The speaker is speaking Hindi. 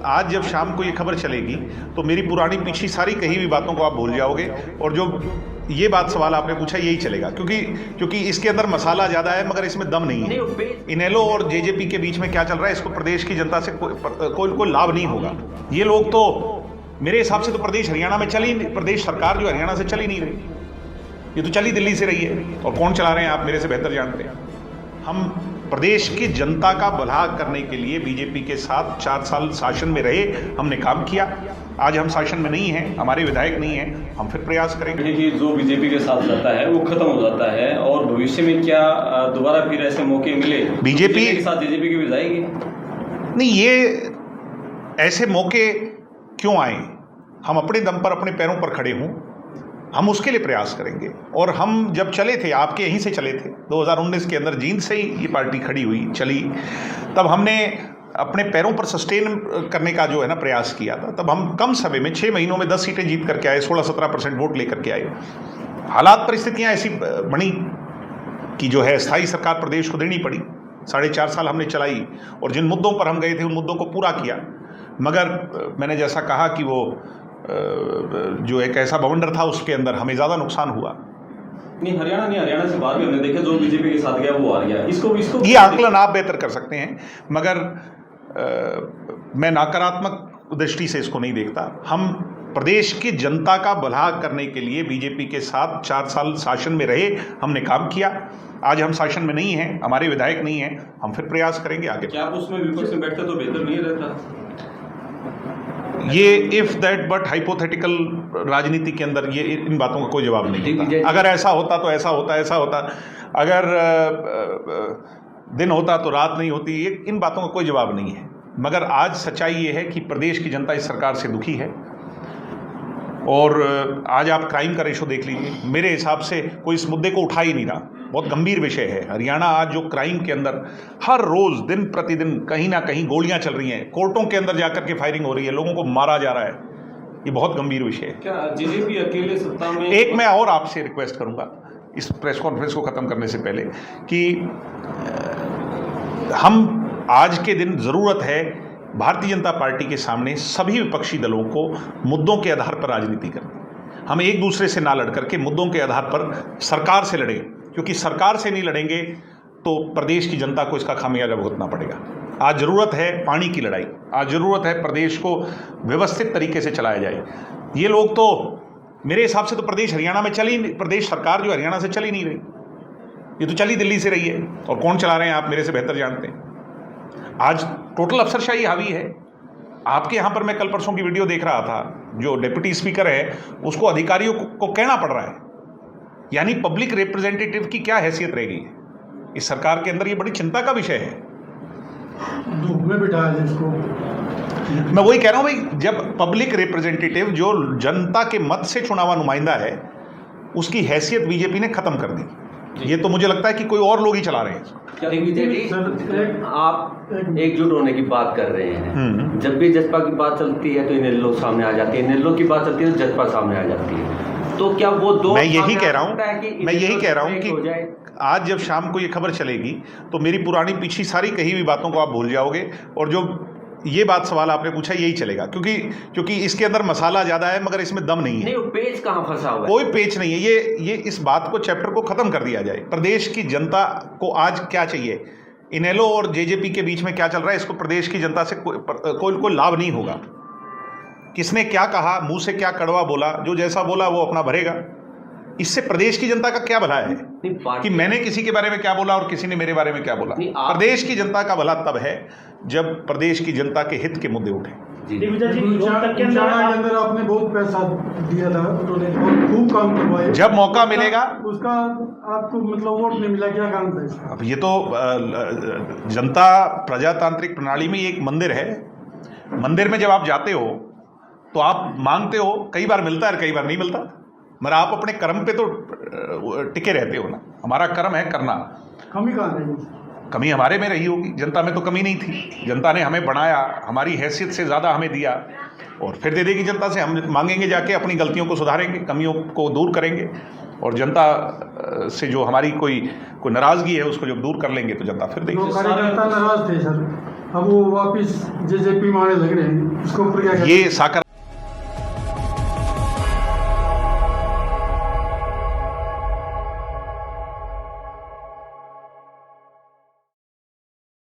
आज जब शाम को ये खबर चलेगी तो मेरी पुरानी पीछी सारी कही हुई बातों को आप भूल जाओगे और जो ये बात सवाल आपने पूछा यही चलेगा, क्योंकि इसके अंदर मसाला ज़्यादा है मगर इसमें दम नहीं है। इनेलो और जेजेपी के बीच में क्या चल रहा है इसको प्रदेश की जनता से कोई लाभ नहीं होगा। ये लोग तो मेरे हिसाब से तो प्रदेश हरियाणा में प्रदेश सरकार जो हरियाणा से चल ही नहीं रही, ये तो चली दिल्ली से रही है। और कौन चला रहे हैं आप मेरे से बेहतर जानते हैं। हम प्रदेश की जनता का भला करने के लिए बीजेपी के साथ 4 साल शासन में रहे, हमने काम किया। आज हम शासन में नहीं हैं, हमारे विधायक नहीं हैं, हम फिर प्रयास करेंगे कि जो बीजेपी के साथ जाता है वो खत्म हो जाता है और भविष्य में क्या दोबारा फिर ऐसे मौके मिले बीजेपी के साथ जेजेपी की भी जाएगी? नहीं, ये ऐसे मौके क्यों आए? हम अपने दम पर अपने पैरों पर खड़े हों, हम उसके लिए प्रयास करेंगे। और हम जब चले थे, आपके यहीं से चले थे 2019 के अंदर, जींद से ही ये पार्टी खड़ी हुई चली, तब हमने अपने पैरों पर सस्टेन करने का जो है ना प्रयास किया था। तब हम कम समय में 6 महीनों में 10 सीटें जीत करके आए, 16-17% वोट लेकर के आए। हालात परिस्थितियां ऐसी बनी कि जो है स्थायी सरकार प्रदेश को देनी पड़ी। 4.5 साल हमने चलाई और जिन मुद्दों पर हम गए थे उन मुद्दों को पूरा किया। मगर मैंने जैसा कहा कि वो जो एक ऐसा बवंडर था उसके अंदर हमें ज़्यादा नुकसान हुआ। नहीं, हरियाणा से बाहर भी हमने देखे जो बीजेपी के साथ गया वो आ गया। इसको ये आकलन आप बेहतर कर सकते हैं, मगर मैं नकारात्मक दृष्टि से इसको नहीं देखता। हम प्रदेश की जनता का भला करने के लिए बीजेपी के साथ 4 साल शासन में रहे, हमने काम किया। आज हम शासन में नहीं हैं, हमारे विधायक नहीं हैं, हम फिर प्रयास करेंगे आगे। क्या आप उसमें विपक्ष में बैठते तो बेहतर नहीं रहता? ये इफ दैट बट हाइपोथेटिकल राजनीति के अंदर ये इन बातों का कोई जवाब नहीं होता। अगर ऐसा होता तो ऐसा होता, अगर दिन होता तो रात नहीं होती, ये इन बातों का कोई जवाब नहीं है। मगर आज सच्चाई ये है कि प्रदेश की जनता इस सरकार से दुखी है। और आज आप क्राइम का रेशो देख लीजिए, मेरे हिसाब से कोई इस मुद्दे को उठा ही नहीं रहा। बहुत गंभीर विषय है। हरियाणा आज जो क्राइम के अंदर हर रोज दिन प्रतिदिन कहीं ना कहीं गोलियां चल रही हैं, कोर्टों के अंदर जाकर के फायरिंग हो रही है, लोगों को मारा जा रहा है, ये बहुत गंभीर विषय है। क्या जेजेपी अकेले सत्ता में? एक मैं और आपसे रिक्वेस्ट करूंगा इस प्रेस कॉन्फ्रेंस को खत्म करने से पहले कि हम आज के दिन जरूरत है भारतीय जनता पार्टी के सामने सभी विपक्षी दलों को मुद्दों के आधार पर राजनीति करनी। हम एक दूसरे से ना लड़ करके मुद्दों के आधार पर सरकार से लड़ें, क्योंकि सरकार से नहीं लड़ेंगे तो प्रदेश की जनता को इसका खामियाजा भुगतना पड़ेगा। आज ज़रूरत है पानी की लड़ाई, आज ज़रूरत है प्रदेश को व्यवस्थित तरीके से चलाया जाए। ये लोग तो मेरे हिसाब से तो प्रदेश हरियाणा में प्रदेश सरकार जो हरियाणा से चल ही नहीं रही, ये तो चली दिल्ली से रही है। और कौन चला रहे हैं आप मेरे से बेहतर जानते हैं। आज टोटल अफसरशाही हावी है। आपके यहाँ पर मैं कल परसों की वीडियो देख रहा था, जो डिप्टी स्पीकर है उसको अधिकारियों को कहना पड़ रहा है, यानी पब्लिक रिप्रेजेंटेटिव की क्या हैसियत रह गई है इस सरकार के अंदर। ये बड़ी चिंता का विषय है। धूप में बिठाया जिसको, मैं वही कह रहा हूं भाई, जब पब्लिक रिप्रेजेंटेटिव जो जनता के मत से चुना हुआ नुमाइंदा है उसकी हैसियत बीजेपी ने खत्म कर दी। ये तो मुझे लगता है कि कोई और लोग ही चला रहे हैं। आप एकजुट होने की बात कर रहे हैं, जब भी जसपा की बात चलती है तो इनेलो सामने आ जाती है, इनेलो की बात चलती है तो जसपा सामने आ जाती है। तो क्या वो दो, मैं यही कह रहा हूं कि आज जब शाम को ये खबर चलेगी तो मेरी पुरानी पीछी सारी कही हुई बातों को आप भूल जाओगे और जो ये बात सवाल आपने पूछा यही चलेगा, क्योंकि इसके अंदर मसाला ज्यादा है मगर इसमें दम नहीं है। नहीं, वो पेच कहाँ फंसा हुआ है? कोई पेच नहीं है। ये इस बात को, चैप्टर को खत्म कर दिया जाए। प्रदेश की जनता को आज क्या चाहिए? इनेलो और जेजेपी के बीच में क्या चल रहा है इसको प्रदेश की जनता से कोई लाभ नहीं होगा। किसने क्या कहा, मुंह से क्या कड़वा बोला, जो जैसा बोला वो अपना भरेगा। इससे प्रदेश की जनता का क्या भला है कि मैंने किसी के बारे में क्या बोला और किसी ने मेरे बारे में क्या बोला। प्रदेश की जनता का भला तब है जब प्रदेश की जनता के हित के मुद्दे उठे। आपने बहुत पैसा दिया था, खूब काम करवाया, जब मौका मिलेगा उसका आपको मतलब वोट नहीं मिला, क्या काम था इसका? अब ये तो जनता प्रजातांत्रिक प्रणाली में एक मंदिर है। मंदिर में जब आप जाते हो तो आप मांगते हो, कई बार मिलता है और कई बार नहीं मिलता, मगर आप अपने कर्म पे तो टिके रहते हो ना। हमारा कर्म है करना। कमी कहाँ रही? कमी हमारे में रही होगी, जनता में तो कमी नहीं थी। जनता ने हमें बनाया, हमारी हैसियत से ज़्यादा हमें दिया और फिर दे देगी जनता से। हम मांगेंगे जाके, अपनी गलतियों को सुधारेंगे, कमियों को दूर करेंगे और जनता से जो हमारी कोई नाराज़गी है उसको जब दूर कर लेंगे तो जनता फिर देगी। कार्यकर्ता नाराज थे सर। अब वो वापिस जेजेपी में आने लग रहे हैं, उसके ऊपर क्या ये साकार